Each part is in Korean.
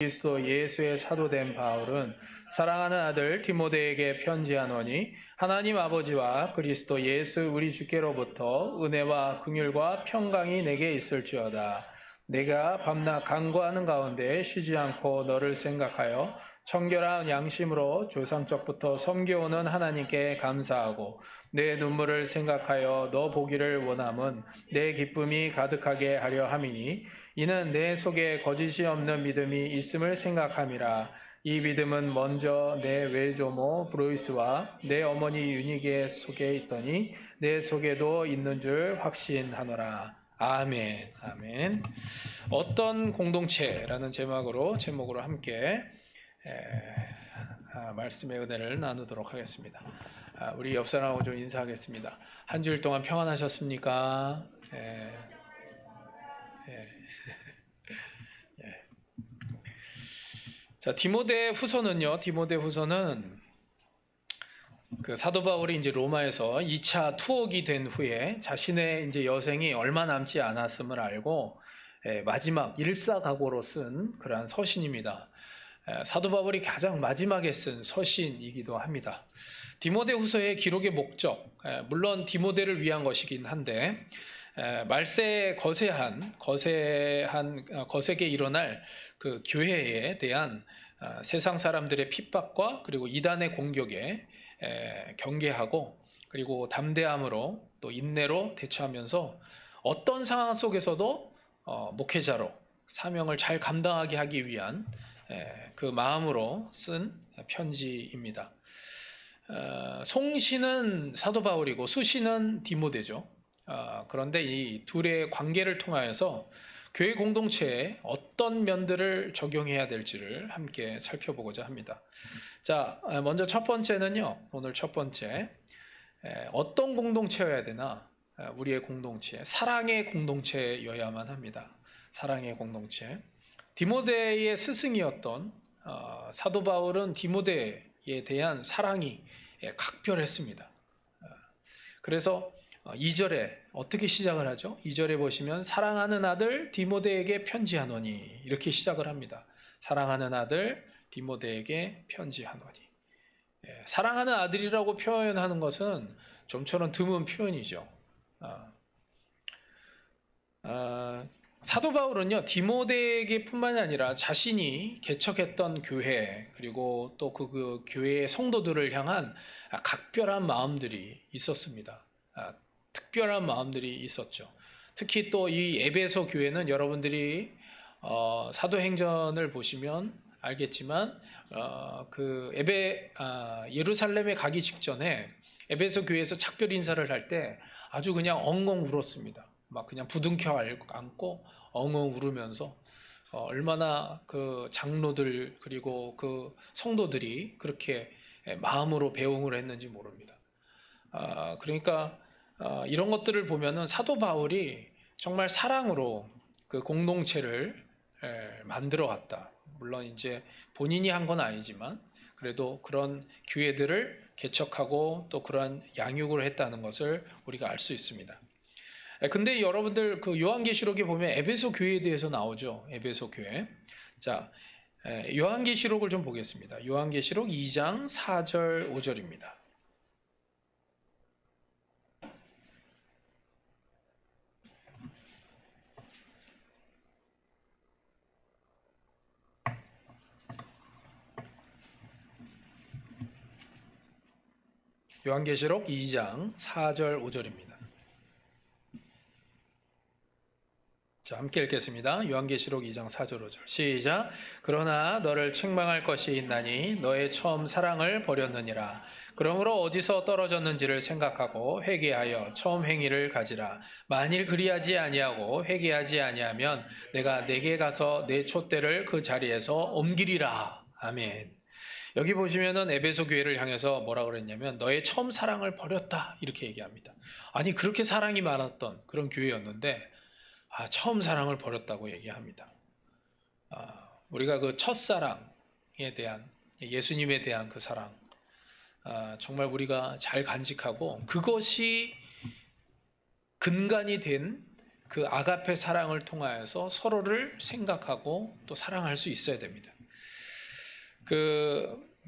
그리스도 예수의 사도된 바울은 사랑하는 아들 디모데에게 편지하노니 하나님 아버지와 그리스도 예수 우리 주께로부터 은혜와 긍휼과 평강이 내게 있을지어다. 내가 밤낮 간구하는 가운데 쉬지 않고 너를 생각하여 청결한 양심으로 조상적부터 섬겨오는 하나님께 감사하고 내 눈물을 생각하여 너 보기를 원함은 내 기쁨이 가득하게 하려 함이니 이는 내 속에 거짓이 없는 믿음이 있음을 생각함이라. 이 믿음은 먼저 내 외조모 브로이스와 내 어머니 유니게 속에 있더니 내 속에도 있는 줄 확신하노라. 아멘. 아멘. 어떤 공동체라는 제목으로 함께 말씀의 은혜를 나누도록 하겠습니다. 우리 옆 사람하고 좀 인사하겠습니다. 한 주일 동안 평안하셨습니까? 자, 디모데 후서는 그 사도 바울이 이제 로마에서 2차 투옥이 된 후에 자신의 이제 여생이 얼마 남지 않았음을 알고 마지막 일사각오로 쓴 그러한 서신입니다. 사도 바울이 가장 마지막에 쓴 서신이기도 합니다. 디모데 후서의 기록의 목적, 물론 디모데를 위한 것이긴 한데 말세에 거세게 일어날 그 교회에 대한 세상 사람들의 핍박과 그리고 이단의 공격에 경계하고 그리고 담대함으로 또 인내로 대처하면서 어떤 상황 속에서도 목회자로 사명을 잘 감당하게 하기 위한 그 마음으로 쓴 편지입니다. 송시는 사도 바울이고 수시는 디모데죠. 그런데 이 둘의 관계를 통하여서 교회 공동체에 어떤 면들을 적용해야 될지를 함께 살펴보고자 합니다. 자, 먼저 첫 번째는요. 오늘 첫 번째, 어떤 공동체여야 되나? 우리의 공동체, 사랑의 공동체여야만 합니다. 사랑의 공동체. 디모데의 스승이었던 사도 바울은 디모데에 대한 사랑이 각별했습니다. 그래서 2절에 어떻게 시작을 하죠? 2절에 보시면 사랑하는 아들 디모데에게 편지하노니 이렇게 시작을 합니다. 사랑하는 아들 디모데에게 편지하노니. 사랑하는 아들이라고 표현하는 것은 좀처럼 드문 표현이죠. 사도 바울은요, 디모데에게 뿐만이 아니라 자신이 개척했던 교회, 그리고 또 그 교회의 성도들을 향한 각별한 마음들이 있었습니다. 특별한 마음들이 있었죠. 특히 또 이 에베소 교회는 여러분들이 사도행전을 보시면 알겠지만 예루살렘에 가기 직전에 에베소 교회에서 작별 인사를 할 때 아주 그냥 엉엉 울었습니다. 막 그냥 부둥켜 안고 엉엉 울으면서 얼마나 그 장로들 그리고 그 성도들이 그렇게 마음으로 배웅을 했는지 모릅니다. 그러니까 이런 것들을 보면은 사도 바울이 정말 사랑으로 그 공동체를 만들어 갔다. 물론 이제 본인이 한 건 아니지만 그래도 그런 교회들을 개척하고 또 그런 양육을 했다는 것을 우리가 알 수 있습니다. 근데 여러분들 그 요한계시록에 보면 에베소 교회에 대해서 나오죠. 에베소 교회. 자, 요한계시록을 좀 보겠습니다. 요한계시록 2장 4절 5절입니다. 요한계시록 2장 4절 5절입니다. 자, 함께 읽겠습니다. 요한계시록 2장 4절 5절. 시작. 그러나 너를 책망할 것이 있나니 너의 처음 사랑을 버렸느니라. 그러므로 어디서 떨어졌는지를 생각하고 회개하여 처음 행위를 가지라. 만일 그리하지 아니하고 회개하지 아니하면 내가 내게 가서 내 촛대를 그 자리에서 옮기리라. 아멘. 여기 보시면은 에베소 교회를 향해서 뭐라 그랬냐면 너의 처음 사랑을 버렸다 이렇게 얘기합니다. 아니 그렇게 사랑이 많았던 그런 교회였는데 처음 사랑을 버렸다고 얘기합니다. 우리가 그 첫사랑에 대한 예수님에 대한 그 사랑 정말 우리가 잘 간직하고 그것이 근간이 된 그 아가페 사랑을 통하여서 서로를 생각하고 또 사랑할 수 있어야 됩니다.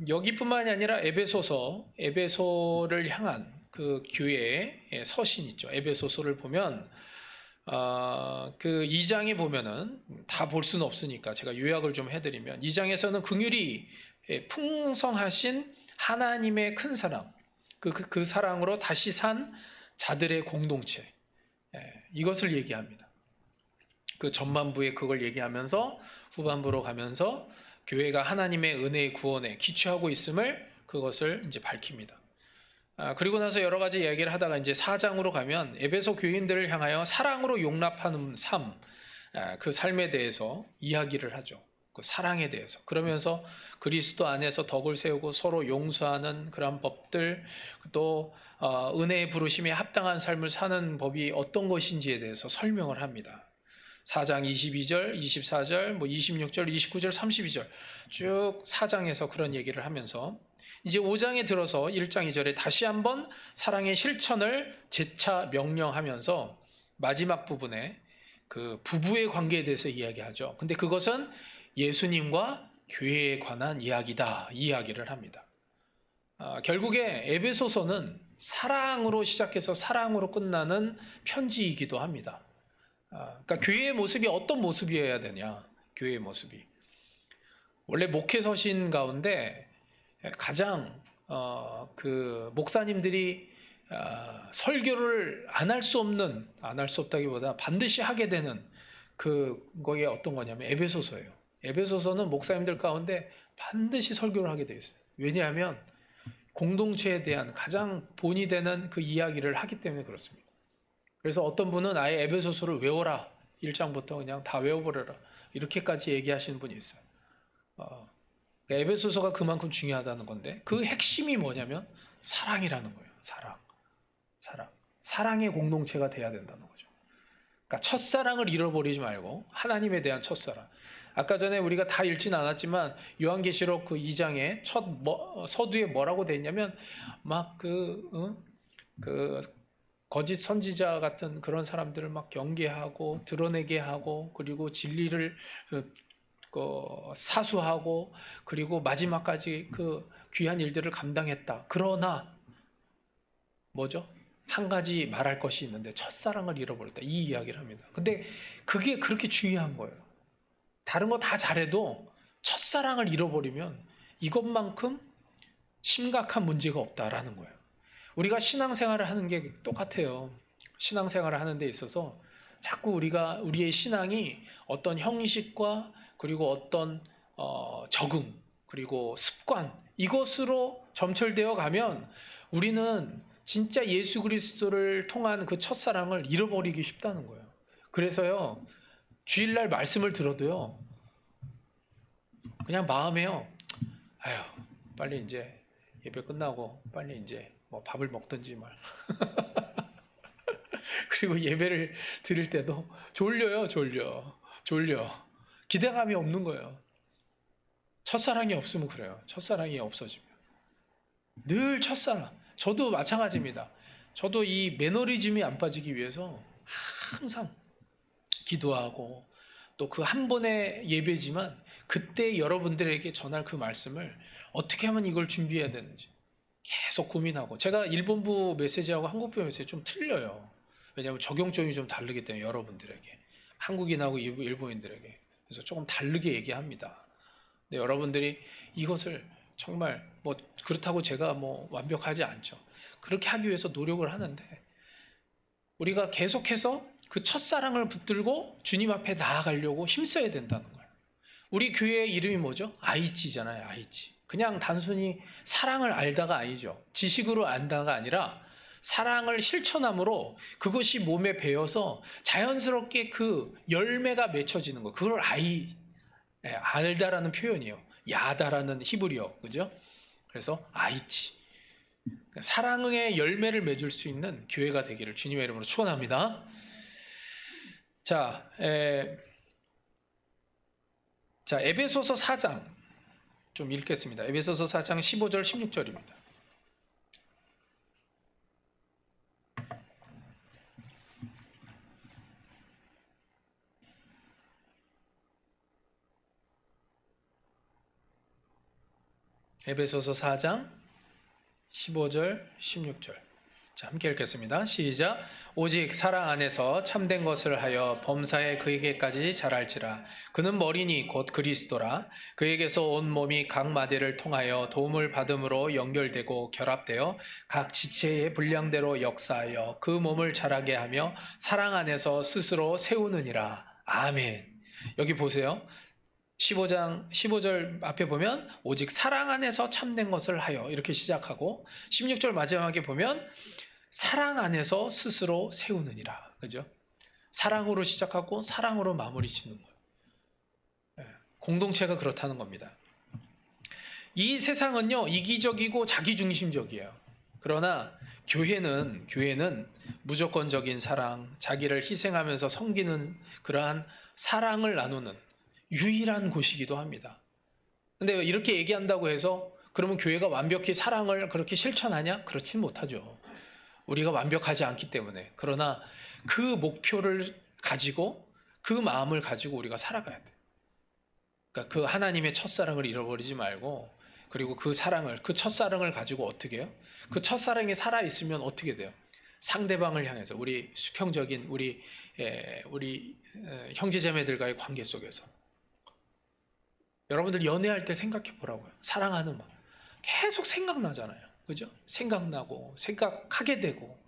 여기뿐만이 아니라 에베소를 향한 그 교회의 서신 있죠. 에베소서를 보면 그 2장에 보면은 다 볼 수는 없으니까 제가 요약을 좀 해드리면 2장에서는 긍휼이 풍성하신 하나님의 큰 사랑, 그 사랑으로 다시 산 자들의 공동체, 이것을 얘기합니다. 그 전반부에 그걸 얘기하면서 후반부로 가면서 교회가 하나님의 은혜의 구원에 기초하고 있음을 그것을 이제 밝힙니다. 그리고 나서 여러 가지 이야기를 하다가 이제 4장으로 가면 에베소 교인들을 향하여 사랑으로 용납하는 삶, 그 삶에 대해서 이야기를 하죠. 그 사랑에 대해서. 그러면서 그리스도 안에서 덕을 세우고 서로 용서하는 그런 법들, 또 은혜의 부르심에 합당한 삶을 사는 법이 어떤 것인지에 대해서 설명을 합니다. 4장 22절, 24절, 26절, 29절, 32절 쭉 4장에서 그런 얘기를 하면서 이제 5장에 들어서 1장 2절에 다시 한번 사랑의 실천을 재차 명령하면서 마지막 부분에 그 부부의 관계에 대해서 이야기하죠. 근데 그것은 예수님과 교회에 관한 이야기다, 이 이야기를 합니다. 결국에 에베소서는 사랑으로 시작해서 사랑으로 끝나는 편지이기도 합니다. 그러니까 교회의 모습이 어떤 모습이어야 되냐? 교회의 모습이 원래 목회서신 가운데 가장 그 목사님들이 설교를 안 할 수 없다기보다 반드시 하게 되는 그거에 어떤 거냐면 에베소서예요. 에베소서는 목사님들 가운데 반드시 설교를 하게 되어 있어요. 왜냐하면 공동체에 대한 가장 본이 되는 그 이야기를 하기 때문에 그렇습니다. 그래서 어떤 분은 아예 에베소서를 외워라. 1장부터 그냥 다 외워버려라. 이렇게까지 얘기하시는 분이 있어요. 에베소서가 그만큼 중요하다는 건데 그 핵심이 뭐냐면 사랑이라는 거예요. 사랑의 공동체가 돼야 된다는 거죠. 그러니까 첫사랑을 잃어버리지 말고 하나님에 대한 첫사랑. 아까 전에 우리가 다 읽진 않았지만 요한계시록 그 2장에 서두에 뭐라고 돼 있냐면 막 거짓 선지자 같은 그런 사람들을 막 경계하고 드러내게 하고 그리고 진리를 사수하고 그리고 마지막까지 그 귀한 일들을 감당했다. 그러나 뭐죠? 한 가지 말할 것이 있는데 첫사랑을 잃어버렸다. 이 이야기를 합니다. 근데 그게 그렇게 중요한 거예요. 다른 거 다 잘해도 첫사랑을 잃어버리면 이것만큼 심각한 문제가 없다라는 거예요. 우리가 신앙생활을 하는 게 똑같아요. 신앙생활을 하는 데 있어서 자꾸 우리의 신앙이 어떤 형식과 그리고 어떤 적응 그리고 습관 이것으로 점철되어 가면 우리는 진짜 예수 그리스도를 통한 그 첫사랑을 잃어버리기 쉽다는 거예요. 그래서요 주일날 말씀을 들어도요 그냥 마음에요 아휴 빨리 이제 예배 끝나고 빨리 이제 뭐 밥을 먹든지 말 그리고 예배를 드릴 때도 졸려 기대감이 없는 거예요. 첫사랑이 없으면 그래요. 첫사랑이 없어지면 늘 첫사랑. 저도 마찬가지입니다. 저도 이 매너리즘이 안 빠지기 위해서 항상 기도하고 또 그 한 번의 예배지만 그때 여러분들에게 전할 그 말씀을 어떻게 하면 이걸 준비해야 되는지 계속 고민하고 제가 일본부 메시지하고 한국부 메시지 좀 틀려요. 왜냐하면 적용점이 좀 다르기 때문에 여러분들에게 한국인하고 일본인들에게 그래서 조금 다르게 얘기합니다. 근데 여러분들이 이것을 정말 뭐 그렇다고 제가 뭐 완벽하지 않죠. 그렇게 하기 위해서 노력을 하는데 우리가 계속해서 그 첫사랑을 붙들고 주님 앞에 나아가려고 힘써야 된다는 거예요. 우리 교회의 이름이 뭐죠? 아이치잖아요. 아이치. 그냥 단순히 사랑을 알다가 아니죠. 지식으로 안다가 아니라 사랑을 실천함으로 그것이 몸에 배어서 자연스럽게 그 열매가 맺혀지는 거. 그걸 알다라는 표현이에요. 야다라는 히브리어. 그죠? 그래서 아이치. 사랑의 열매를 맺을 수 있는 교회가 되기를 주님의 이름으로 축원합니다. 자, 에베소서 4장 좀 읽겠습니다. 에베소서 4장 15절 16절입니다. 에베소서 4장 15절, 16절. 자, 함께 읽겠습니다. 시작. 오직 사랑 안에서 참된 것을 하여 범사에 그에게까지 자랄지라. 그는 머리니 곧 그리스도라. 그에게서 온 몸이 각 마디를 통하여 도움을 받음으로 연결되고 결합되어 각 지체의 분량대로 역사하여 그 몸을 자라게 하며 사랑 안에서 스스로 세우느니라. 아멘. 여기 보세요. 15절 앞에 보면 오직 사랑 안에서 참된 것을 하여 이렇게 시작하고 16절 마지막에 보면 사랑 안에서 스스로 세우느니라. 그죠? 사랑으로 시작하고 사랑으로 마무리 짓는 거예요. 공동체가 그렇다는 겁니다. 이 세상은요, 이기적이고 자기중심적이에요. 그러나 교회는 무조건적인 사랑, 자기를 희생하면서 섬기는 그러한 사랑을 나누는 유일한 곳이기도 합니다. 근데 이렇게 얘기한다고 해서 그러면 교회가 완벽히 사랑을 그렇게 실천하냐? 그렇진 못하죠. 우리가 완벽하지 않기 때문에. 그러나 그 목표를 가지고 그 마음을 가지고 우리가 살아가야 돼요. 그러니까 그 하나님의 첫사랑을 잃어버리지 말고 그리고 그 사랑을, 그 첫사랑을 가지고 어떻게 해요? 그 첫사랑이 살아있으면 어떻게 돼요? 상대방을 향해서 우리 수평적인 우리 형제자매들과의 관계 속에서 여러분들 연애할 때 생각해 보라고요. 사랑하는 마음 계속 생각나잖아요. 그죠? 생각나고 생각하게 되고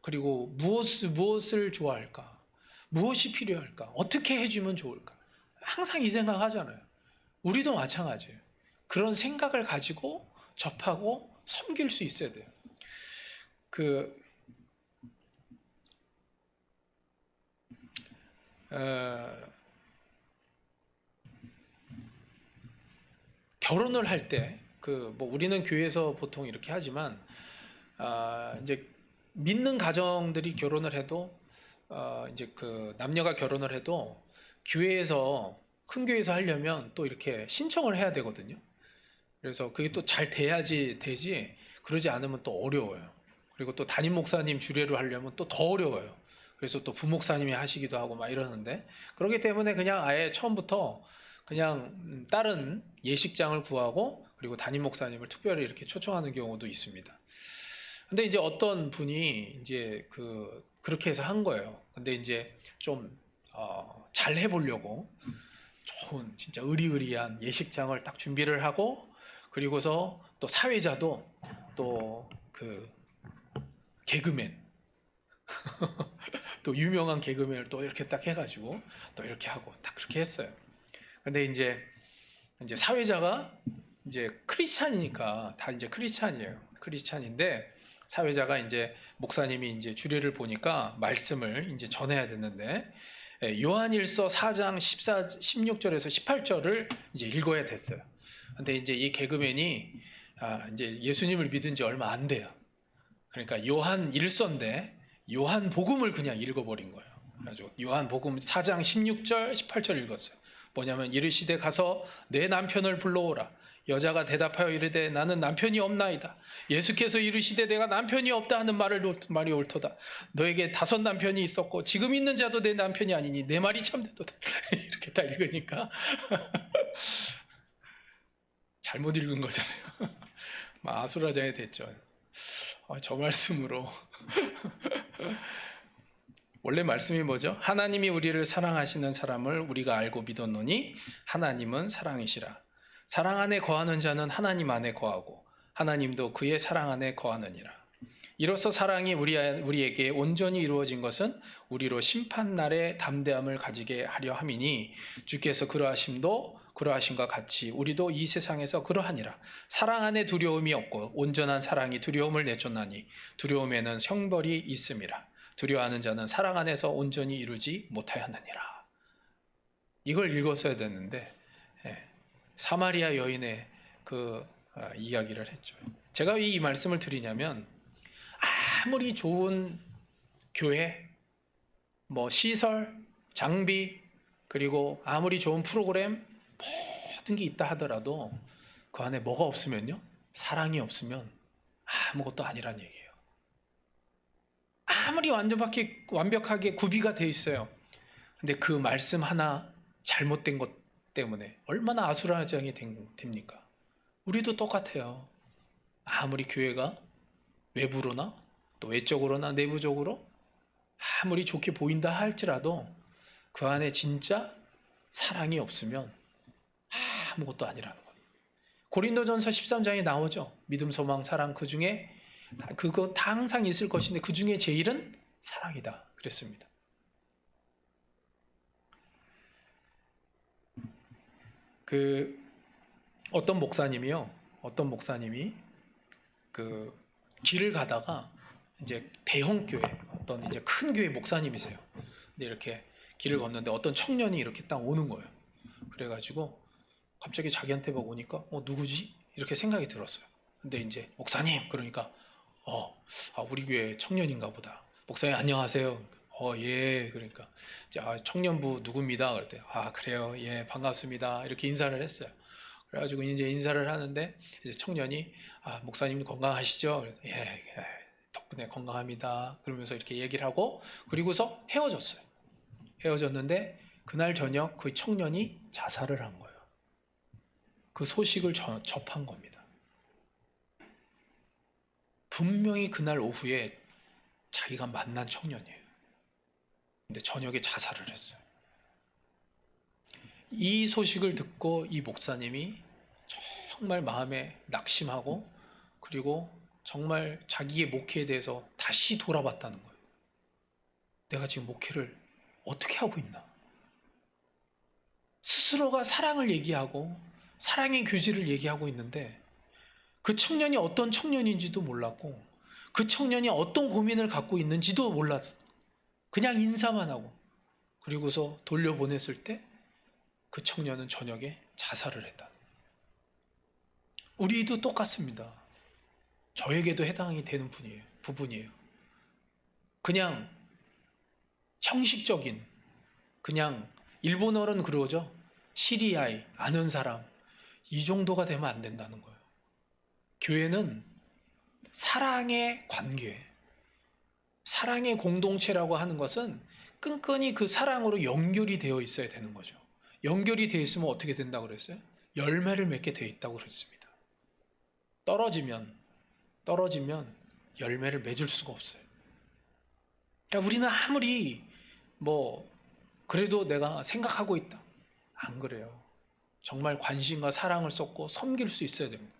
그리고 무엇을 좋아할까? 무엇이 필요할까? 어떻게 해주면 좋을까? 항상 이 생각하잖아요. 우리도 마찬가지예요. 그런 생각을 가지고 접하고 섬길 수 있어야 돼요. 결혼을 할 때 우리는 교회에서 보통 이렇게 하지만 이제 믿는 가정들이 결혼을 해도 이제 남녀가 결혼을 해도 교회에서 큰 교회에서 하려면 또 이렇게 신청을 해야 되거든요. 그래서 그게 또 잘 돼야지 되지 그러지 않으면 또 어려워요. 그리고 또 담임 목사님 주례로 하려면 또 더 어려워요. 그래서 또 부목사님이 하시기도 하고 막 이러는데 그렇기 때문에 그냥 아예 처음부터 그냥 다른 예식장을 구하고 그리고 담임 목사님을 특별히 이렇게 초청하는 경우도 있습니다. 근데 이제 어떤 분이 이제 그렇게 해서 한 거예요. 근데 이제 좀 잘 해보려고 좋은 진짜 의리의리한 예식장을 딱 준비를 하고 그리고서 또 사회자도 또 개그맨 또 유명한 개그맨을 또 이렇게 딱 해가지고 또 이렇게 하고 딱 그렇게 했어요. 근데 이제 사회자가 이제 크리스찬이니까 다 이제 크리스찬이에요. 크리스찬인데 사회자가 이제 목사님이 이제 주례를 보니까 말씀을 이제 전해야 되는데 요한일서 4장 16절에서 18절을 이제 읽어야 됐어요. 근데 이제 이 개그맨이 이제 예수님을 믿은 지 얼마 안 돼요. 그러니까 요한일서인데 요한복음을 그냥 읽어버린 거예요. 그래가지고 요한복음 4장 16절, 18절 읽었어요. 뭐냐면 이르시되 가서 내 남편을 불러오라. 여자가 대답하여 이르되 나는 남편이 없나이다. 예수께서 이르시되 내가 남편이 없다 하는 말이 옳도다. 너에게 5 남편이 있었고 지금 있는 자도 내 남편이 아니니 내 말이 참되도다. 이렇게 딱 읽으니까 잘못 읽은 거잖아요. 아수라장이 됐죠. 저 말씀으로 원래 말씀이 뭐죠? 하나님이 우리를 사랑하시는 사람을 우리가 알고 믿었노니 하나님은 사랑이시라. 사랑 안에 거하는 자는 하나님 안에 거하고 하나님도 그의 사랑 안에 거하느니라. 이로써 사랑이 우리에게 온전히 이루어진 것은 우리로 심판날에 담대함을 가지게 하려 함이니 주께서 그러하심과 같이 우리도 이 세상에서 그러하니라. 사랑 안에 두려움이 없고 온전한 사랑이 두려움을 내쫓나니 두려움에는 형벌이 있음이라. 두려워하는 자는 사랑 안에서 온전히 이루지 못하였느니라. 이걸 읽었어야 됐는데 사마리아 여인의 이야기를 했죠. 제가 왜 이 말씀을 드리냐면 아무리 좋은 교회, 시설, 장비 그리고 아무리 좋은 프로그램 모든 게 있다 하더라도 그 안에 뭐가 없으면요? 사랑이 없으면 아무것도 아니란 얘기예요. 아무리 완벽하게 구비가 돼 있어요. 근데 그 말씀 하나 잘못된 것 때문에 얼마나 아수라장이 됩니까? 우리도 똑같아요. 아무리 교회가 외부로나 또 외적으로나 내부적으로 아무리 좋게 보인다 할지라도 그 안에 진짜 사랑이 없으면 아무것도 아니라는 거예요. 고린도전서 13장에 나오죠. 믿음, 소망, 사랑 그 중에 그거 다 항상 있을 것인데 그 중에 제일은 사랑이다 그랬습니다. 어떤 목사님이 그 길을 가다가 이제 대형 교회 어떤 이제 큰 교회 목사님이세요. 근데 이렇게 길을 걷는데 어떤 청년이 이렇게 딱 오는 거예요. 그래가지고 갑자기 자기한테 막 오니까 누구지? 이렇게 생각이 들었어요. 근데 이제 목사님 그러니까 우리 교회 청년인가 보다. 목사님 안녕하세요. 예. 그러니까 이제 청년부 누구입니다. 그랬더니 그래요. 예, 반갑습니다. 이렇게 인사를 했어요. 그래가지고 이제 인사를 하는데 이제 청년이 목사님 건강하시죠? 그래서 예, 덕분에 건강합니다. 그러면서 이렇게 얘기를 하고 그리고서 헤어졌어요. 헤어졌는데 그날 저녁 그 청년이 자살을 한 거예요. 그 소식을 접한 겁니다. 분명히 그날 오후에 자기가 만난 청년이에요. 근데 저녁에 자살을 했어요. 이 소식을 듣고 이 목사님이 정말 마음에 낙심하고 그리고 정말 자기의 목회에 대해서 다시 돌아봤다는 거예요. 내가 지금 목회를 어떻게 하고 있나? 스스로가 사랑을 얘기하고 사랑의 교제를 얘기하고 있는데 그 청년이 어떤 청년인지도 몰랐고 그 청년이 어떤 고민을 갖고 있는지도 몰랐어. 그냥 인사만 하고 그리고서 돌려보냈을 때 그 청년은 저녁에 자살을 했다. 우리도 똑같습니다. 저에게도 해당이 되는 부분이에요. 그냥 형식적인 그냥 일본어로는 그러죠. 시리아이 아는 사람 이 정도가 되면 안 된다는 거예요. 교회는 사랑의 관계, 사랑의 공동체라고 하는 것은 끈끈이 그 사랑으로 연결이 되어 있어야 되는 거죠. 연결이 되어 있으면 어떻게 된다고 그랬어요? 열매를 맺게 되어 있다고 그랬습니다. 떨어지면 열매를 맺을 수가 없어요. 그러니까 우리는 아무리 그래도 내가 생각하고 있다. 안 그래요. 정말 관심과 사랑을 쏟고 섬길 수 있어야 됩니다.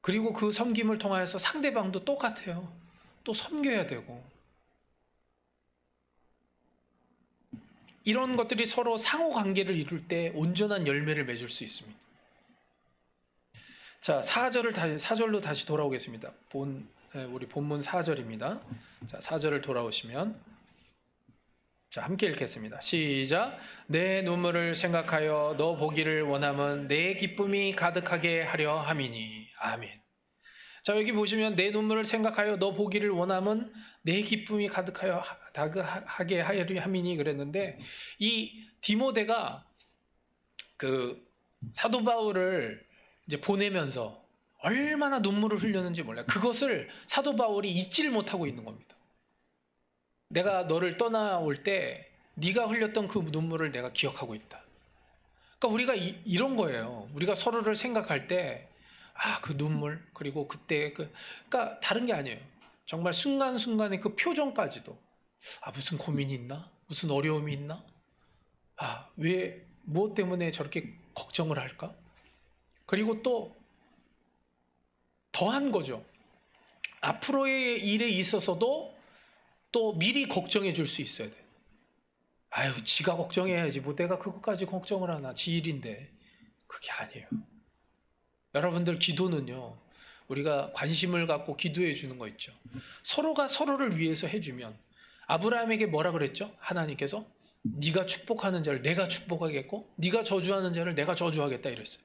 그리고 그 섬김을 통하여서 상대방도 똑같아요. 또 섬겨야 되고. 이런 것들이 서로 상호 관계를 이룰 때 온전한 열매를 맺을 수 있습니다. 자, 4절로 다시 돌아오겠습니다. 우리 본문 4절입니다. 자, 4절을 돌아오시면 자, 함께 읽겠습니다. 시작. 내 눈물을 생각하여 너 보기를 원함은 내 기쁨이 가득하게 하려 함이니. 아멘. 자, 여기 보시면 내 눈물을 생각하여 너 보기를 원함은 내 기쁨이 가득하게 하려 함이니 그랬는데 이 디모데가 그 사도 바울을 이제 보내면서 얼마나 눈물을 흘렸는지 몰라요. 그것을 사도 바울이 잊지를 못하고 있는 겁니다. 내가 너를 떠나올 때 네가 흘렸던 그 눈물을 내가 기억하고 있다. 그러니까 우리가 이런 거예요. 우리가 서로를 생각할 때 그 눈물 그리고 그때 그러니까 다른 게 아니에요. 정말 순간순간의 그 표정까지도 무슨 고민이 있나? 무슨 어려움이 있나? 왜 무엇 때문에 저렇게 걱정을 할까? 그리고 또 더한 거죠. 앞으로의 일에 있어서도 또 미리 걱정해 줄 수 있어야 돼. 지가 걱정해야지. 내가 그것까지 걱정을 하나. 지 일인데. 그게 아니에요. 여러분들 기도는요. 우리가 관심을 갖고 기도해 주는 거 있죠. 서로가 서로를 위해서 해주면 아브라함에게 뭐라 그랬죠? 하나님께서 네가 축복하는 자를 내가 축복하겠고 네가 저주하는 자를 내가 저주하겠다 이랬어요.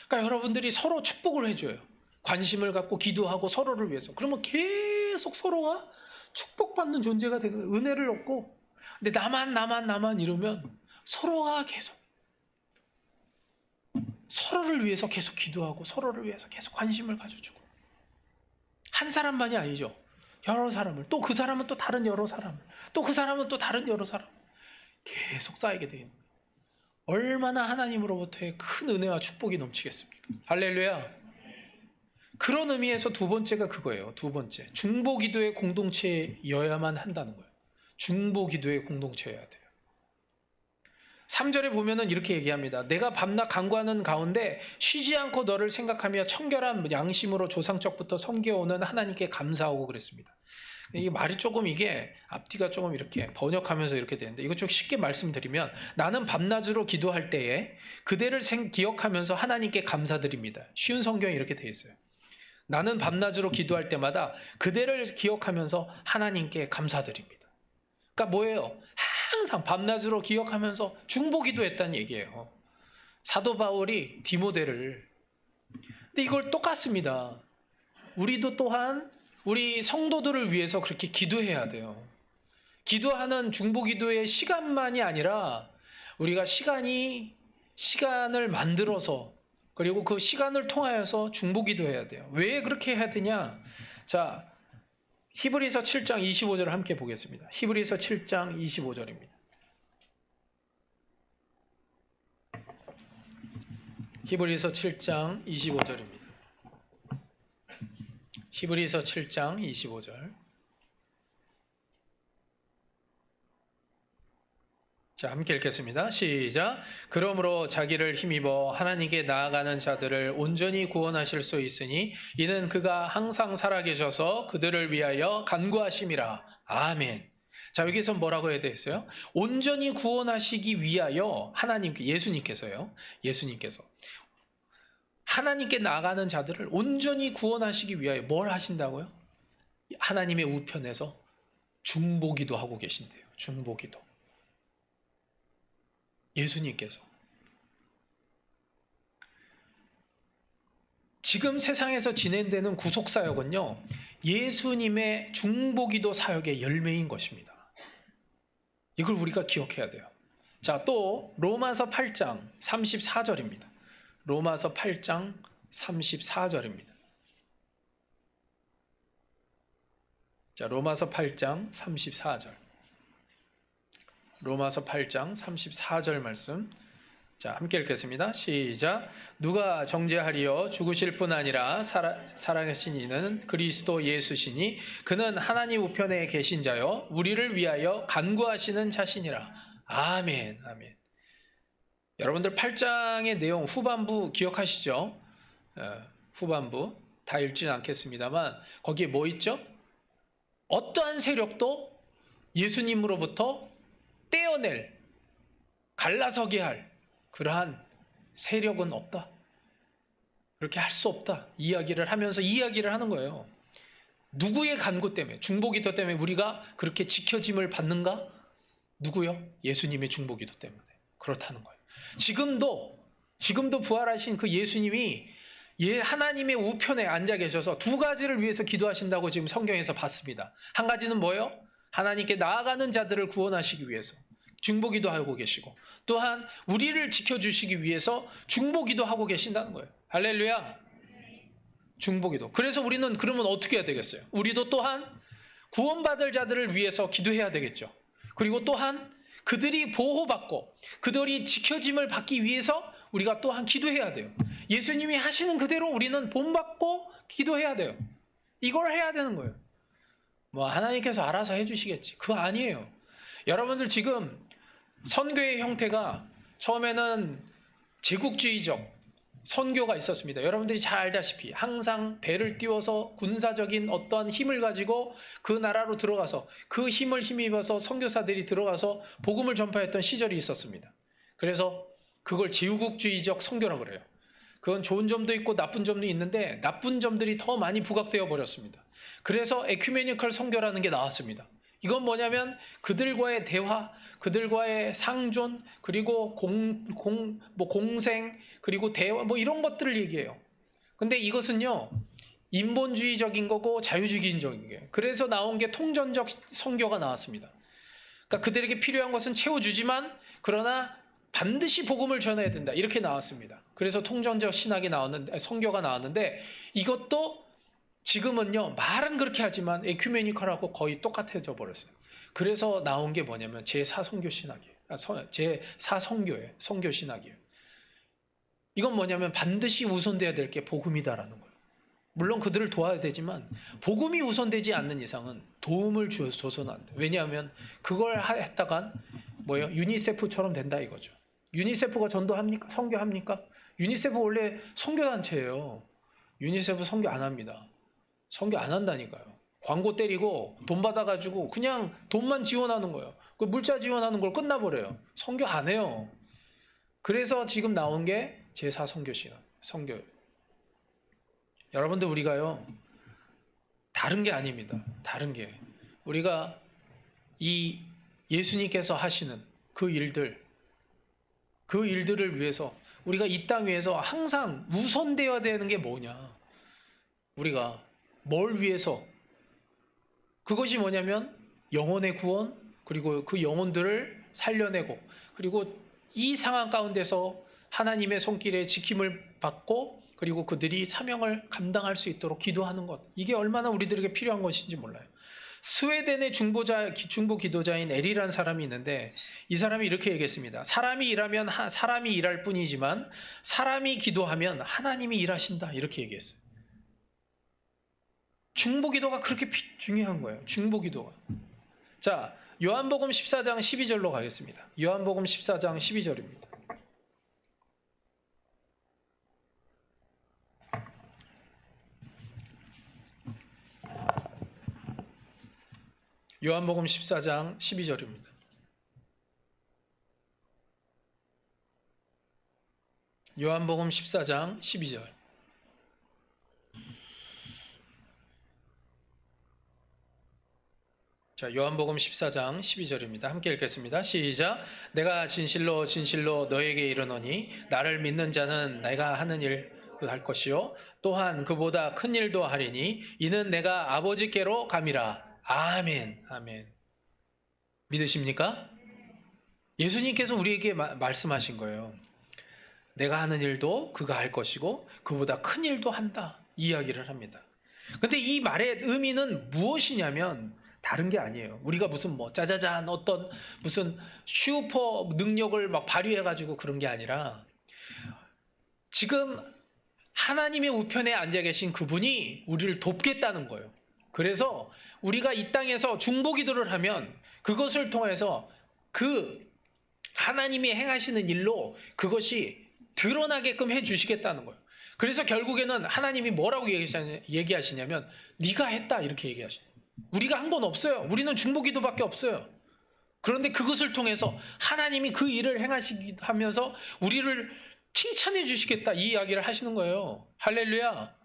그러니까 여러분들이 서로 축복을 해줘요. 관심을 갖고 기도하고 서로를 위해서. 그러면 계속 서로가 축복받는 존재가 되고 은혜를 얻고 근데 나만 이러면 서로가 계속 서로를 위해서 계속 기도하고 서로를 위해서 계속 관심을 가져주고 한 사람만이 아니죠. 여러 사람을 또 그 사람은 또 다른 여러 사람을 또 그 사람은 또 다른 여러 사람을 계속 쌓이게 되는 거예요. 얼마나 하나님으로부터의 큰 은혜와 축복이 넘치겠습니까? 할렐루야. 그런 의미에서 두 번째가 그거예요. 두 번째. 중보기도의 공동체여야만 한다는 거예요. 중보기도의 공동체여야 돼요. 3절에 보면은 이렇게 얘기합니다. 내가 밤낮 간구하는 가운데 쉬지 않고 너를 생각하며 청결한 양심으로 조상적부터 섬겨오는 하나님께 감사하고 그랬습니다. 이게 말이 조금 이게 앞뒤가 조금 이렇게 번역하면서 이렇게 되는데 이거 좀 쉽게 말씀드리면 나는 밤낮으로 기도할 때에 그대를 기억하면서 하나님께 감사드립니다. 쉬운 성경이 이렇게 되어 있어요. 나는 밤낮으로 기도할 때마다 그대를 기억하면서 하나님께 감사드립니다. 그러니까 뭐예요? 항상 밤낮으로 기억하면서 중보기도했다는 얘기예요. 사도 바울이 디모데를. 근데 이걸 똑같습니다. 우리도 또한 우리 성도들을 위해서 그렇게 기도해야 돼요. 기도하는 중보기도의 시간만이 아니라 우리가 시간을 만들어서 그리고 그 시간을 통하여서 중보기도해야 돼요. 왜 그렇게 해야 되냐? 자, 히브리서 7장 25절을 함께 보겠습니다. 히브리서 7장 25절입니다. 히브리서 7장 25절입니다. 히브리서 7장 25절. 자, 함께 읽겠습니다. 시작. 그러므로 자기를 힘입어 하나님께 나아가는 자들을 온전히 구원하실 수 있으니 이는 그가 항상 살아계셔서 그들을 위하여 간구하심이라. 아멘. 자, 여기서 뭐라고 해야 되겠어요? 온전히 구원하시기 위하여 하나님께, 예수님께서 하나님께 나아가는 자들을 온전히 구원하시기 위하여 뭘 하신다고요? 하나님의 우편에서 중보기도 하고 계신대요. 중보기도. 예수님께서. 지금 세상에서 진행되는 구속사역은요, 예수님의 중보기도 사역의 열매인 것입니다. 이걸 우리가 기억해야 돼요. 자, 또 로마서 8장 34절입니다. 로마서 8장 34절입니다. 자, 로마서 8장 34절. 로마서 8장 34절 말씀. 자, 함께 읽겠습니다. 시작. 누가 정죄하리요? 죽으실 뿐 아니라 살아계신 이는 그리스도 예수시니 그는 하나님 우편에 계신 자요 우리를 위하여 간구하시는 자시니라. 아멘. 아멘. 여러분들 8장의 내용 후반부 기억하시죠? 후반부 다 읽지는 않겠습니다만 거기에 뭐 있죠? 어떠한 세력도 예수님으로부터 떼어낼, 갈라서게 할 그러한 세력은 없다. 그렇게 할 수 없다. 이야기를 하면서 이야기를 하는 거예요. 누구의 간구 때문에, 중보기도 때문에 우리가 그렇게 지켜짐을 받는가? 누구요? 예수님의 중보기도 때문에. 그렇다는 거예요. 지금도 부활하신 그 예수님이 하나님의 우편에 앉아 계셔서 두 가지를 위해서 기도하신다고 지금 성경에서 봤습니다. 한 가지는 뭐예요? 하나님께 나아가는 자들을 구원하시기 위해서 중보기도 하고 계시고 또한 우리를 지켜주시기 위해서 중보기도 하고 계신다는 거예요. 할렐루야. 중보기도. 그래서 우리는 그러면 어떻게 해야 되겠어요? 우리도 또한 구원받을 자들을 위해서 기도해야 되겠죠. 그리고 또한 그들이 보호받고 그들이 지켜짐을 받기 위해서 우리가 또한 기도해야 돼요. 예수님이 하시는 그대로 우리는 본받고 기도해야 돼요. 이걸 해야 되는 거예요. 뭐 하나님께서 알아서 해주시겠지. 그거 아니에요. 여러분들 지금 선교의 형태가 처음에는 제국주의적 선교가 있었습니다. 여러분들이 잘 알다시피 항상 배를 띄워서 군사적인 어떠한 힘을 가지고 그 나라로 들어가서 그 힘을 힘입어서 선교사들이 들어가서 복음을 전파했던 시절이 있었습니다. 그래서 그걸 제국주의적 선교라고 그래요. 그건 좋은 점도 있고 나쁜 점도 있는데 나쁜 점들이 더 많이 부각되어 버렸습니다. 그래서 에큐메니컬 선교라는 게 나왔습니다. 이건 뭐냐면 그들과의 대화, 그들과의 상존, 그리고 공생, 그리고 대화, 뭐 이런 것들을 얘기해요. 근데 이것은요, 인본주의적인 거고 자유주의적인 거예요. 그래서 나온 게 통전적 선교가 나왔습니다. 그러니까 그들에게 필요한 것은 채워주지만 그러나 반드시 복음을 전해야 된다. 이렇게 나왔습니다. 그래서 통전적 선교가 나왔는데 이것도 지금은요, 말은 그렇게 하지만 에큐메니컬하고 거의 똑같아져 버렸어요. 그래서 나온 게 뭐냐면 제4선교 신학이에요. 제4 성교예요. 성교 신학이에요. 이건 뭐냐면 반드시 우선돼야 될 게 복음이다라는 거예요. 물론 그들을 도와야 되지만 복음이 우선되지 않는 이상은 도움을 줘서는 안 돼요. 왜냐하면 그걸 했다간 뭐예요? 유니세프처럼 된다 이거죠. 유니세프가 전도합니까? 선교합니까? 유니세프 원래 선교단체예요. 유니세프 선교 안 합니다. 선교 안 한다니까요. 광고 때리고 돈 받아가지고 그냥 돈만 지원하는 거예요. 그 물자 지원하는 걸 끝나버려요. 선교 안 해요. 그래서 지금 나온 게 제4 선교시요. 선교. 여러분들 우리가요. 다른 게 아닙니다. 다른 게. 우리가 이 예수님께서 하시는 그 일들을 위해서 우리가 이 땅 위에서 항상 우선되어야 되는 게 뭐냐. 우리가 뭘 위해서? 그것이 뭐냐면 영혼의 구원, 그리고 그 영혼들을 살려내고, 그리고 이 상황 가운데서 하나님의 손길에 지킴을 받고, 그리고 그들이 사명을 감당할 수 있도록 기도하는 것. 이게 얼마나 우리들에게 필요한 것인지 몰라요. 스웨덴의 중보 기도자인 엘이라는 사람이 있는데 이 사람이 이렇게 얘기했습니다. 사람이 일하면 사람이 일할 뿐이지만 사람이 기도하면 하나님이 일하신다. 이렇게 얘기했어요. 중보 기도가 그렇게 중요한 거예요. 중보 기도가. 자, 요한복음 14장 12절로 가겠습니다. 요한복음 14장 12절입니다. 요한복음 14장 12절입니다. 요한복음 14장 12절. 자, 요한복음 14장 12절입니다. 함께 읽겠습니다. 시작. 내가 진실로 진실로 너에게 이르노니 나를 믿는 자는 내가 하는 일을 할 것이요 또한 그보다 큰 일도 하리니 이는 내가 아버지께로 감이라. 아멘. 아멘. 믿으십니까? 예수님께서 우리에게 말씀하신 거예요. 내가 하는 일도 그가 할 것이고 그보다 큰 일도 한다. 이 이야기를 합니다. 근데 이 말의 의미는 무엇이냐면 다른 게 아니에요. 우리가 무슨 짜자잔 어떤 무슨 슈퍼 능력을 막 발휘해가지고 그런 게 아니라 지금 하나님의 우편에 앉아 계신 그분이 우리를 돕겠다는 거예요. 그래서 우리가 이 땅에서 중보 기도를 하면 그것을 통해서 그 하나님이 행하시는 일로 그것이 드러나게끔 해주시겠다는 거예요. 그래서 결국에는 하나님이 뭐라고 얘기하시냐면 네가 했다 이렇게 얘기하시죠. 우리가 한 건 없어요. 우리는 중보 기도밖에 없어요. 그런데 그것을 통해서 하나님이 그 일을 행하시면서 우리를 칭찬해 주시겠다 이 이야기를 하시는 거예요. 할렐루야.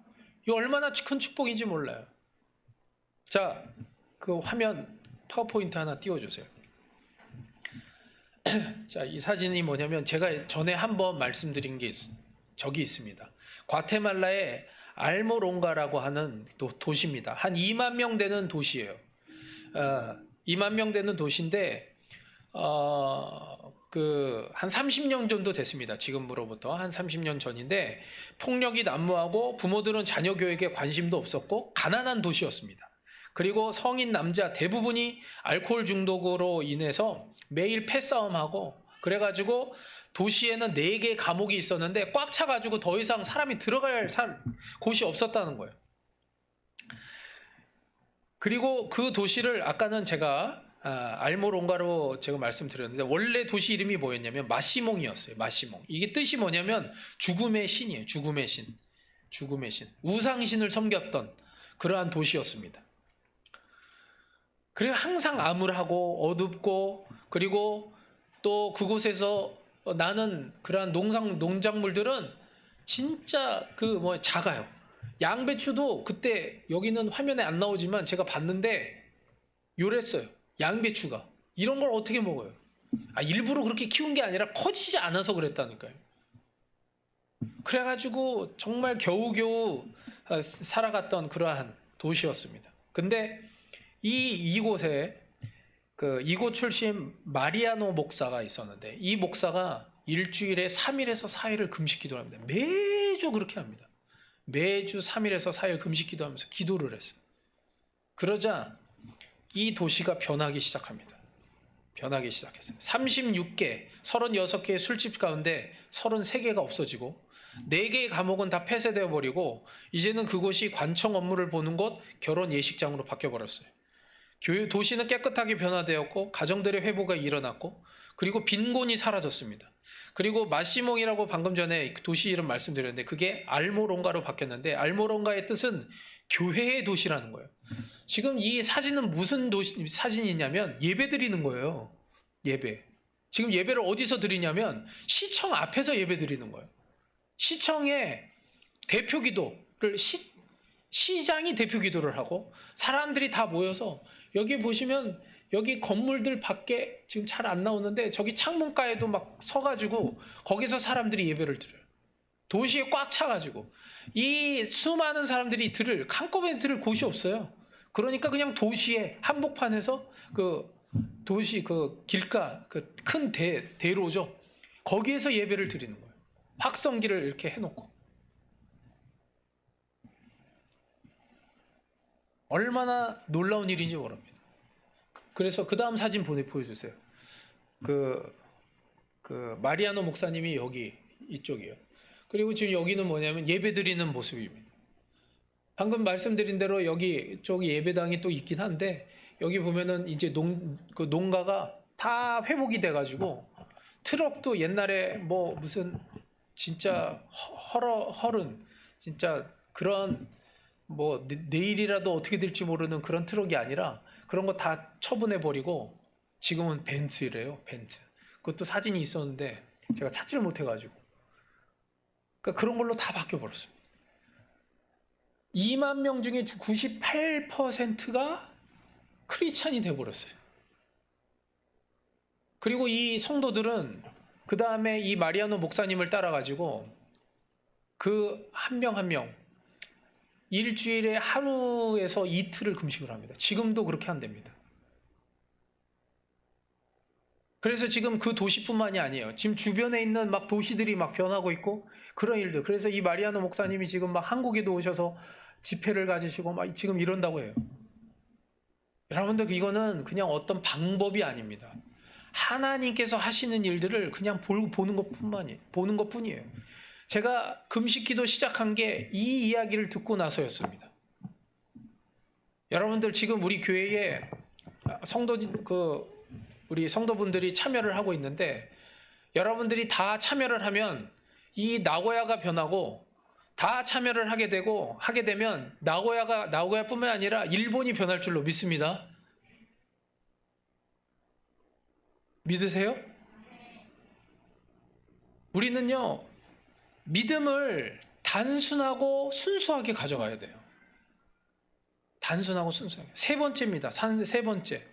이거 얼마나 큰 축복인지 몰라요. 자, 그 화면 파워포인트 하나 띄워주세요. 자, 이 사진이 뭐냐면 제가 전에 한번 말씀드린 게 저기 있습니다. 과테말라의 알모롱가라고 하는 도시입니다. 한 2만 명 되는 도시예요. 2만 명 되는 도시인데 한 30년 정도 됐습니다. 지금으로부터 한 30년 전인데 폭력이 난무하고 부모들은 자녀 교육에 관심도 없었고 가난한 도시였습니다. 그리고 성인 남자 대부분이 알코올 중독으로 인해서 매일 패싸움하고 그래가지고 도시에는 4개의 감옥이 있었는데 꽉 차가지고 더 이상 사람이 들어갈 곳이 없었다는 거예요. 그리고 그 도시를 아까는 제가 알모롱가로 제가 말씀드렸는데 원래 도시 이름이 뭐였냐면 마시몽이었어요. 마시몽. 이게 뜻이 뭐냐면 죽음의 신이에요. 죽음의 신. 죽음의 신. 우상신을 섬겼던 그러한 도시였습니다. 그리고 항상 암울하고 어둡고 그리고 또 그곳에서 나는 그러한 농작물들은 진짜 작아요. 양배추도 그때 여기는 화면에 안 나오지만 제가 봤는데 요랬어요. 양배추가. 이런 걸 어떻게 먹어요? 일부러 그렇게 키운 게 아니라 커지지 않아서 그랬다니까요. 그래가지고 정말 겨우겨우 살아갔던 그러한 도시였습니다. 근데 이곳에 이곳 출신 마리아노 목사가 있었는데 이 목사가 일주일에 3일에서 4일을 금식 기도를 합니다. 매주 그렇게 합니다. 매주 3일에서 4일 금식 기도하면서 기도를 했어요. 그러자 이 도시가 변하기 시작합니다. 변하기 시작했어요. 36개의 술집 가운데 33개가 없어지고 4개의 감옥은 다 폐쇄되어 버리고 이제는 그곳이 관청 업무를 보는 곳, 결혼 예식장으로 바뀌어 버렸어요. 도시는 깨끗하게 변화되었고 가정들의 회복이 일어났고 그리고 빈곤이 사라졌습니다. 그리고 마시몽이라고 방금 전에 도시 이름 말씀드렸는데 그게 알모론가로 바뀌었는데 알모론가의 뜻은 교회의 도시라는 거예요. 지금 이 사진은 무슨 사진이냐면 예배 드리는 거예요. 예배. 지금 예배를 어디서 드리냐면 시청 앞에서 예배 드리는 거예요. 시청의 대표 기도를 시장이 대표 기도를 하고 사람들이 다 모여서 여기 보시면 여기 건물들 밖에 지금 잘 안 나오는데 저기 창문가에도 막 서가지고 거기서 사람들이 예배를 드려요. 도시에 꽉 차가지고 이 수많은 사람들이 한꺼번에 들을 곳이 없어요. 그러니까 그냥 도시의 한복판에서 그 도시 그 길가 그 큰 대로죠. 거기에서 예배를 드리는 거예요. 확성기를 이렇게 해놓고. 얼마나 놀라운 일인지 모릅니다. 그래서 그 다음 사진 보여주세요. 그 마리아노 목사님이 여기 이쪽이에요. 그리고 지금 여기는 뭐냐면 예배 드리는 모습입니다. 방금 말씀드린 대로 여기 저기 예배당이 또 있긴 한데 여기 보면은 이제 그 농가가 다 회복이 돼가지고 트럭도 옛날에 뭐 무슨 진짜 허른 진짜 그런 뭐 내일이라도 어떻게 될지 모르는 그런 트럭이 아니라 그런 거 다 처분해 버리고 지금은 벤츠래요. 벤츠. 그것도 사진이 있었는데 제가 찾지를 못해가지고 그러니까 그런 걸로 다 바뀌어 버렸어요. 2만 명 중에 98%가 크리스찬이 돼 버렸어요. 그리고 이 성도들은 그 다음에 이 마리아노 목사님을 따라가지고 그 한 명 한 명 일주일에 하루에서 이틀을 금식을 합니다. 지금도 그렇게 한답니다. 그래서 지금 그 도시뿐만이 아니에요. 지금 주변에 있는 막 도시들이 막 변하고 있고 그런 일들. 그래서 이 마리아노 목사님이 지금 막 한국에도 오셔서 집회를 가지시고 막 지금 이런다고 해요. 여러분들 이거는 그냥 어떤 방법이 아닙니다. 하나님께서 하시는 일들을 그냥 보는 것뿐이에요. 제가 금식기도 시작한 게 이 이야기를 듣고 나서였습니다. 여러분들 지금 우리 교회에 우리 성도분들이 참여를 하고 있는데 여러분들이 다 참여를 하면 이 나고야가 변하고 다 참여를 하게 되면 나고야뿐만 아니라 일본이 변할 줄로 믿습니다. 믿으세요? 우리는요 믿음을 단순하고 순수하게 가져가야 돼요. 단순하고 순수하게. 세 번째입니다. 세 번째.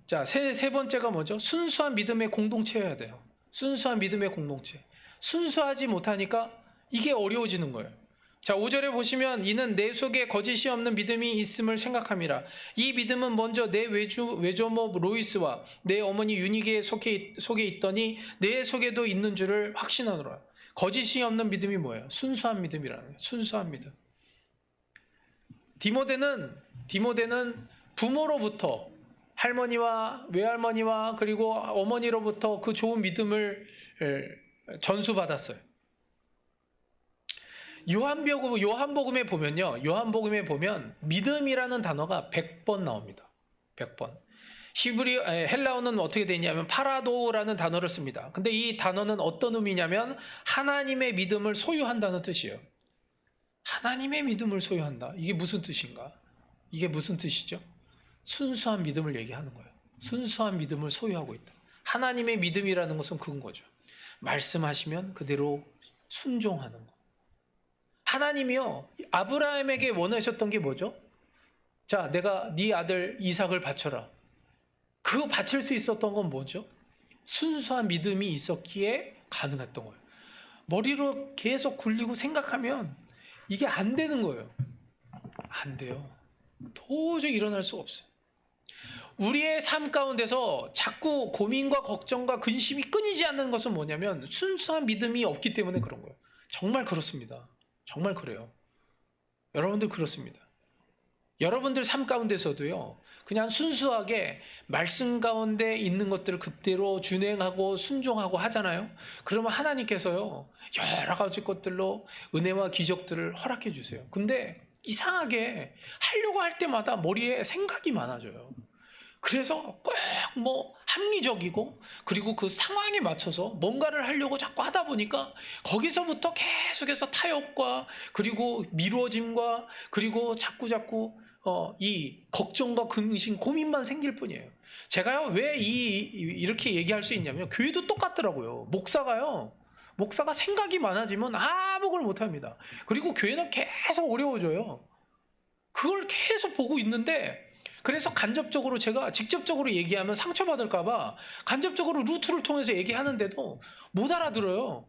자, 세 번째가 뭐죠? 순수한 믿음의 공동체여야 돼요. 순수한 믿음의 공동체. 순수하지 못하니까 이게 어려워지는 거예요. 자, 5절에 보시면 이는 내 속에 거짓이 없는 믿음이 있음을 생각함이라. 이 믿음은 먼저 내 외조모 로이스와 내 어머니 유니게의 속에 있더니 내 속에도 있는 줄을 확신하노라. 거짓이 없는 믿음이 뭐예요? 순수한 믿음이라는 거예요. 순수한 믿음. 디모데는 부모로부터 할머니와 외할머니와 그리고 어머니로부터 그 좋은 믿음을 전수받았어요. 요한복음에 보면 믿음이라는 단어가 100번 나옵니다. 100번. 헬라어는 어떻게 되어 있냐면 파라도라는 단어를 씁니다. 근데 이 단어는 어떤 의미냐면 하나님의 믿음을 소유한다는 뜻이에요. 하나님의 믿음을 소유한다. 이게 무슨 뜻인가? 이게 무슨 뜻이죠? 순수한 믿음을 얘기하는 거예요. 순수한 믿음을 소유하고 있다. 하나님의 믿음이라는 것은 그건 거죠. 말씀하시면 그대로 순종하는 거. 하나님이요 아브라함에게 원하셨던 게 뭐죠? 자, 내가 네 아들 이삭을 바쳐라. 그거 바칠 수 있었던 건 뭐죠? 순수한 믿음이 있었기에 가능했던 거예요. 머리로 계속 굴리고 생각하면 이게 안 되는 거예요. 안 돼요. 도저히 일어날 수가 없어요. 우리의 삶 가운데서 자꾸 고민과 걱정과 근심이 끊이지 않는 것은 뭐냐면 순수한 믿음이 없기 때문에 그런 거예요. 정말 그렇습니다. 정말 그래요. 여러분들 그렇습니다. 여러분들 삶 가운데서도요, 그냥 순수하게 말씀 가운데 있는 것들을 그대로 준행하고 순종하고 하잖아요. 그러면 하나님께서요, 여러 가지 것들로 은혜와 기적들을 허락해 주세요. 근데 이상하게 하려고 할 때마다 머리에 생각이 많아져요. 그래서 꼭 뭐 합리적이고, 그리고 그 상황에 맞춰서 뭔가를 하려고 자꾸 하다 보니까 거기서부터 계속해서 타협과, 그리고 미루어짐과, 그리고 자꾸 이 걱정과 근심, 고민만 생길 뿐이에요. 제가요, 왜 이렇게 얘기할 수 있냐면, 교회도 똑같더라고요. 목사가 생각이 많아지면 아무걸 못합니다. 그리고 교회는 계속 어려워져요. 그걸 계속 보고 있는데, 그래서 간접적으로 제가 직접적으로 얘기하면 상처받을까봐 간접적으로 루트를 통해서 얘기하는데도 못 알아들어요.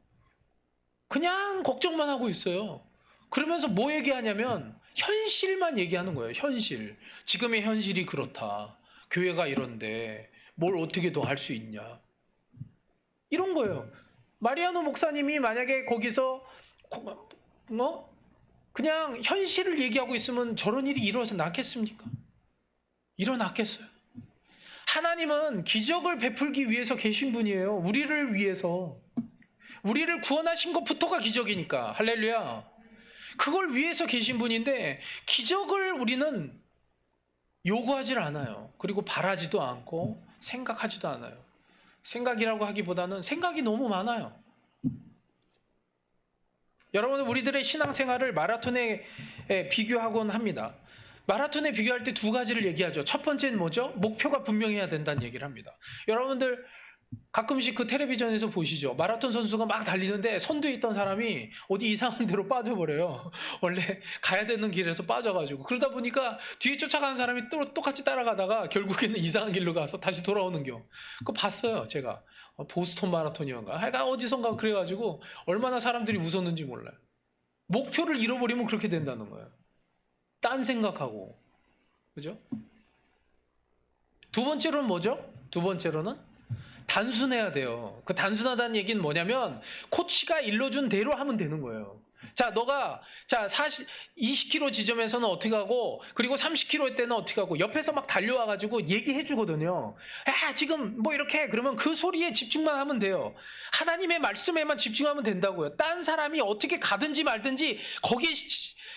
그냥 걱정만 하고 있어요. 그러면서 뭐 얘기하냐면 현실만 얘기하는 거예요. 현실. 지금의 현실이 그렇다. 교회가 이런데 뭘 어떻게 더 할 수 있냐. 이런 거예요. 마리아노 목사님이 만약에 거기서 그냥 현실을 얘기하고 있으면 저런 일이 일어나서 낫겠습니까? 일어났겠어요. 하나님은 기적을 베풀기 위해서 계신 분이에요. 우리를 위해서. 우리를 구원하신 것부터가 기적이니까. 할렐루야. 그걸 위해서 계신 분인데 기적을 우리는 요구하지 않아요. 그리고 바라지도 않고 생각하지도 않아요. 생각이라고 하기보다는 생각이 너무 많아요. 여러분은 우리들의 신앙생활을 마라톤에 비교하곤 합니다. 마라톤에 비교할 때 두 가지를 얘기하죠. 첫 번째는 뭐죠? 목표가 분명해야 된다는 얘기를 합니다. 여러분들 가끔씩 그 텔레비전에서 보시죠. 마라톤 선수가 막 달리는데 선두에 있던 사람이 어디 이상한 데로 빠져버려요. 원래 가야 되는 길에서 빠져가지고. 그러다 보니까 뒤에 쫓아가는 사람이 또 똑같이 따라가다가 결국에는 이상한 길로 가서 다시 돌아오는 경. 그거 봤어요, 제가. 보스턴 마라톤이었는가. 하여간 어디선가 그래가지고 얼마나 사람들이 웃었는지 몰라요. 목표를 잃어버리면 그렇게 된다는 거예요. 딴 생각하고. 그죠? 두 번째로는 뭐죠? 두 번째로는 단순해야 돼요. 그 단순하다는 얘기는 뭐냐면 코치가 일러준 대로 하면 되는 거예요. 자, 너가 20km 지점에서는 어떻게 하고, 그리고 30km 때는 어떻게 하고, 옆에서 막 달려와가지고 얘기해 주거든요. 지금 뭐 이렇게, 그러면 그 소리에 집중만 하면 돼요. 하나님의 말씀에만 집중하면 된다고요. 딴 사람이 어떻게 가든지 말든지 거기에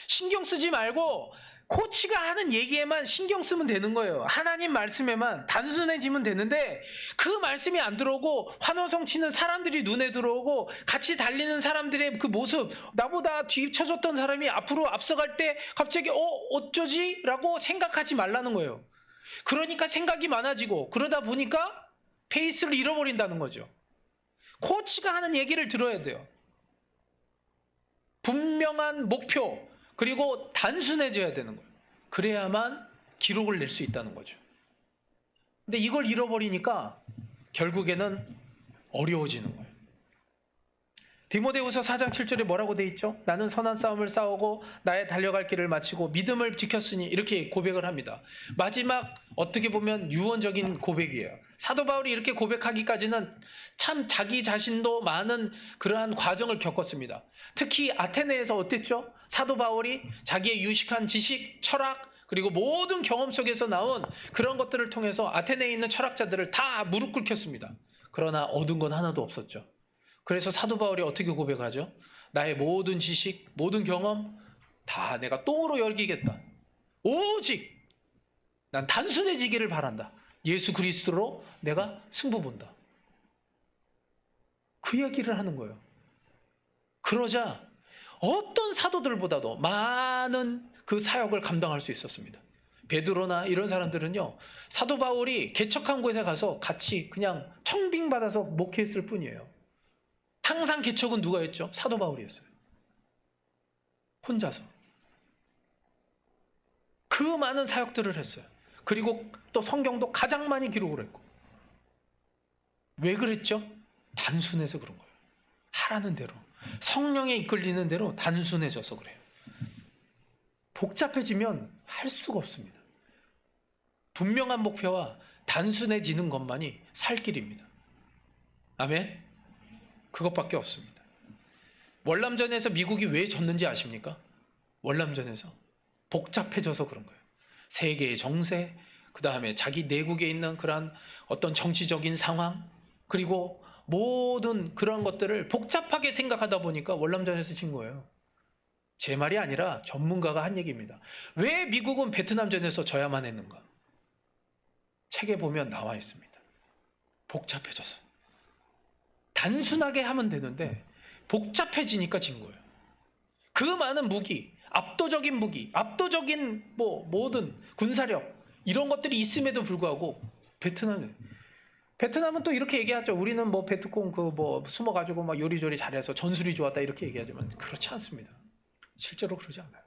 신경 쓰지 말고 코치가 하는 얘기에만 신경 쓰면 되는 거예요. 하나님 말씀에만 단순해지면 되는데, 그 말씀이 안 들어오고 환호성 치는 사람들이 눈에 들어오고 같이 달리는 사람들의 그 모습, 나보다 뒤쳐졌던 사람이 앞으로 앞서갈 때 갑자기 어쩌지? 라고 생각하지 말라는 거예요. 그러니까 생각이 많아지고, 그러다 보니까 페이스를 잃어버린다는 거죠. 코치가 하는 얘기를 들어야 돼요. 분명한 목표, 그리고 단순해져야 되는 거예요. 그래야만 기록을 낼 수 있다는 거죠. 근데 이걸 잃어버리니까 결국에는 어려워지는 거예요. 디모데후서 4장 7절에 뭐라고 돼 있죠? 나는 선한 싸움을 싸우고 나의 달려갈 길을 마치고 믿음을 지켰으니, 이렇게 고백을 합니다. 마지막 어떻게 보면 유언적인 고백이에요. 사도 바울이 이렇게 고백하기까지는 참 자기 자신도 많은 그러한 과정을 겪었습니다. 특히 아테네에서 어땠죠? 사도 바울이 자기의 유식한 지식, 철학, 그리고 모든 경험 속에서 나온 그런 것들을 통해서 아테네에 있는 철학자들을 다 무릎 꿇혔습니다. 그러나 얻은 건 하나도 없었죠. 그래서 사도 바울이 어떻게 고백하죠? 나의 모든 지식, 모든 경험 다 내가 똥으로 여기겠다. 오직 난 단순해지기를 바란다. 예수 그리스도로 내가 승부 본다. 그 얘기를 하는 거예요. 그러자 어떤 사도들보다도 많은 그 사역을 감당할 수 있었습니다. 베드로나 이런 사람들은요, 사도 바울이 개척한 곳에 가서 같이 그냥 청빙받아서 목회했을 뿐이에요. 항상 개척은 누가 했죠? 사도 바울이었어요. 혼자서. 그 많은 사역들을 했어요. 그리고 또 성경도 가장 많이 기록을 했고. 왜 그랬죠? 단순해서 그런 거예요. 하라는 대로. 성령에 이끌리는 대로 단순해져서 그래요. 복잡해지면 할 수가 없습니다. 분명한 목표와 단순해지는 것만이 살 길입니다. 아멘? 그것밖에 없습니다. 월남전에서 미국이 왜 졌는지 아십니까? 월남전에서 복잡해져서 그런 거예요. 세계의 정세, 그 다음에 자기 내국에 있는 그러한 어떤 정치적인 상황, 그리고 모든 그런 것들을 복잡하게 생각하다 보니까 월남전에서 진 거예요. 제 말이 아니라 전문가가 한 얘기입니다. 왜 미국은 베트남전에서 져야만 했는가? 책에 보면 나와 있습니다. 복잡해져서. 단순하게 하면 되는데 복잡해지니까 진 거예요. 그 많은 무기, 압도적인 무기, 압도적인 모든 군사력 이런 것들이 있음에도 불구하고 베트남은 또 이렇게 얘기하죠. 우리는 베트콩 숨어가지고 막 요리조리 잘해서 전술이 좋았다 이렇게 얘기하지만 그렇지 않습니다. 실제로 그러지 않아요.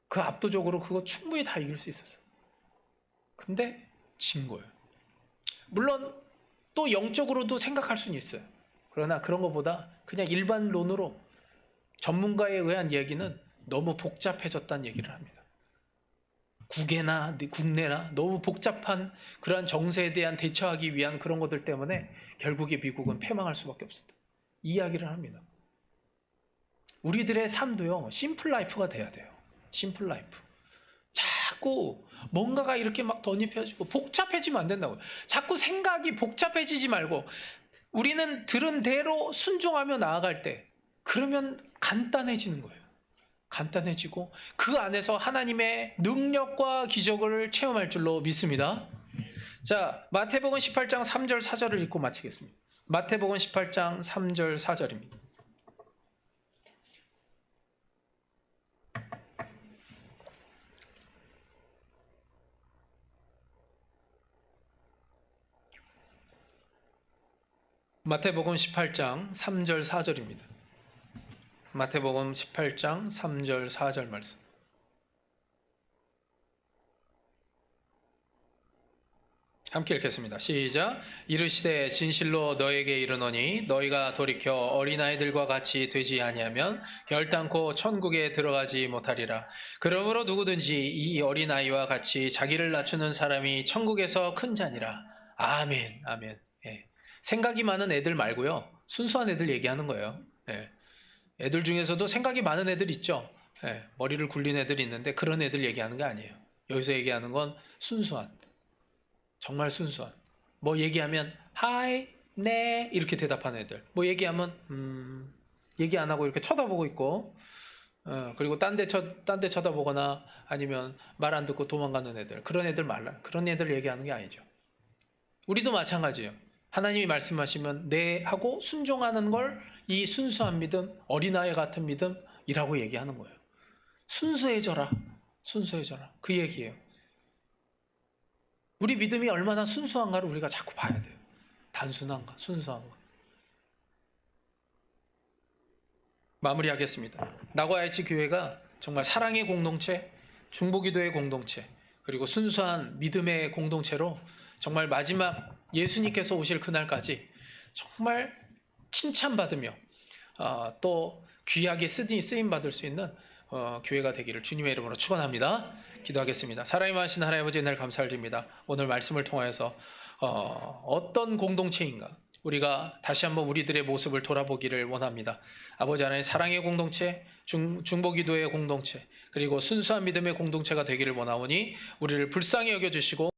그 압도적으로 그거 충분히 다 이길 수 있었어요. 근데 진 거예요. 물론 또 영적으로도 생각할 수는 있어요. 그러나 그런 것보다 그냥 일반론으로 전문가에 의한 얘기는 너무 복잡해졌다는 얘기를 합니다. 국내나 너무 복잡한 그러한 정세에 대한 대처하기 위한 그런 것들 때문에 결국에 미국은 패망할 수밖에 없었다. 이 이야기를 합니다. 우리들의 삶도요, 심플 라이프가 돼야 돼요. 심플 라이프. 자꾸 뭔가가 이렇게 막 덧입혀지고 복잡해지면 안 된다고요. 자꾸 생각이 복잡해지지 말고 우리는 들은 대로 순종하며 나아갈 때 그러면 간단해지는 거예요. 간단해지고 그 안에서 하나님의 능력과 기적을 체험할 줄로 믿습니다. 자, 마태복음 18장 3절 4절을 읽고 마치겠습니다. 마태복음 18장 3절 4절입니다. 마태복음 18장 3절 4절입니다. 마태복음 18장 3절 4절 말씀. 함께 읽겠습니다. 시작. 이르시되 진실로 너에게 이르노니 너희가 돌이켜 어린아이들과 같이 되지 아니하면 결단코 천국에 들어가지 못하리라. 그러므로 누구든지 이 어린아이와 같이 자기를 낮추는 사람이 천국에서 큰 자니라. 아멘. 아멘. 예. 생각이 많은 애들 말고요. 순수한 애들 얘기하는 거예요. 예. 애들 중에서도 생각이 많은 애들 있죠. 예. 머리를 굴린 애들이 있는데 그런 애들 얘기하는 게 아니에요. 여기서 얘기하는 건 순수한, 정말 순수한. 뭐 얘기하면 하이, 네 이렇게 대답하는 애들. 뭐 얘기하면 얘기 안 하고 이렇게 쳐다보고 있고, 그리고 딴 데 쳐다보거나 아니면 말 안 듣고 도망가는 애들. 그런 애들 얘기하는 게 아니죠. 우리도 마찬가지예요. 하나님이 말씀하시면 네 하고 순종하는 걸 이 순수한 믿음, 어린아이 같은 믿음이라고 얘기하는 거예요. 순수해져라. 순수해져라. 그 얘기예요. 우리 믿음이 얼마나 순수한가를 우리가 자꾸 봐야 돼요. 단순한가, 순수한가. 마무리하겠습니다. 나고야이치 교회가 정말 사랑의 공동체, 중보기도의 공동체, 그리고 순수한 믿음의 공동체로 정말 마지막 예수님께서 오실 그날까지 정말 칭찬받으며 또 귀하게 쓰임받을 수 있는 교회가 되기를 주님의 이름으로 축원합니다. 기도하겠습니다. 살아있는 하나님 아버지, 날 감사를 드립니다. 오늘 말씀을 통하여서 어떤 공동체인가 우리가 다시 한번 우리들의 모습을 돌아보기를 원합니다. 아버지 하나님, 사랑의 공동체, 중보기도의 공동체, 그리고 순수한 믿음의 공동체가 되기를 원하오니 우리를 불쌍히 여겨주시고